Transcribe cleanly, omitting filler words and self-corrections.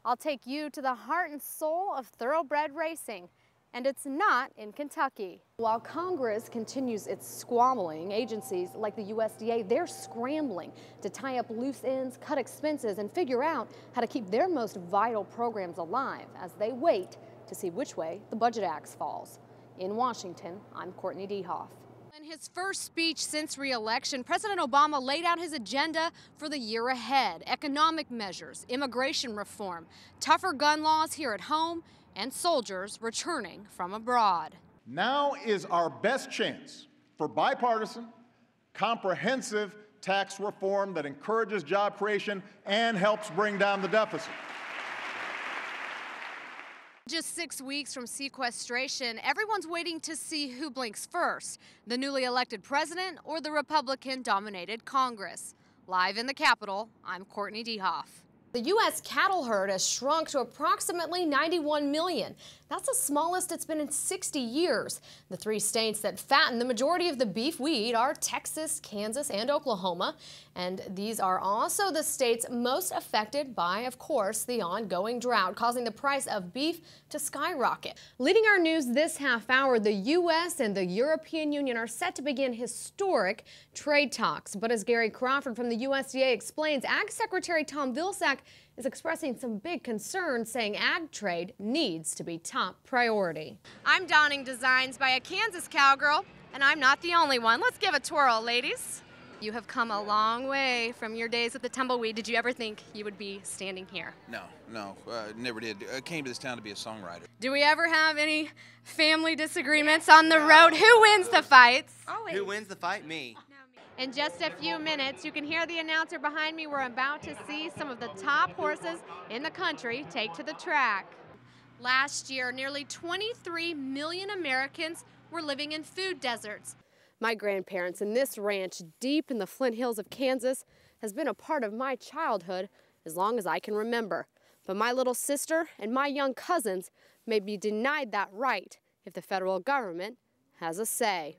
I'll take you to the heart and soul of thoroughbred racing. And it's not in Kentucky. While Congress continues its squabbling, agencies like the USDA, they're scrambling to tie up loose ends, cut expenses, and figure out how to keep their most vital programs alive as they wait to see which way the budget axe falls. In Washington, I'm Courtenay DeHoff. In his first speech since re-election, President Obama laid out his agenda for the year ahead. Economic measures, immigration reform, tougher gun laws here at home, and soldiers returning from abroad. Now is our best chance for bipartisan, comprehensive tax reform that encourages job creation and helps bring down the deficit. Just 6 weeks from sequestration, everyone's waiting to see who blinks first, the newly elected president or the Republican-dominated Congress. Live in the Capitol, I'm Courtenay DeHoff. The U.S. cattle herd has shrunk to approximately 91 million. That's the smallest it's been in 60 years. The three states that fatten the majority of the beef we eat are Texas, Kansas, and Oklahoma. And these are also the states most affected by, of course, the ongoing drought, causing the price of beef to skyrocket. Leading our news this half hour, the U.S. and the European Union are set to begin historic trade talks. But as Gary Crawford from the USDA explains, Ag Secretary Tom Vilsack is expressing some big concerns, saying ag trade needs to be top priority. I'm donning designs by a Kansas cowgirl, and I'm not the only one. Let's give a twirl, ladies. You have come a long way from your days at the Tumbleweed. Did you ever think you would be standing here? No, never did. I came to this town to be a songwriter. Do we ever have any family disagreements on the road? Who wins the fights? Always. Who wins the fight? Me. In just a few minutes, you can hear the announcer behind me. We're about to see some of the top horses in the country take to the track. Last year, nearly 23 million Americans were living in food deserts. My grandparents and this ranch deep in the Flint Hills of Kansas has been a part of my childhood as long as I can remember. But my little sister and my young cousins may be denied that right if the federal government has a say.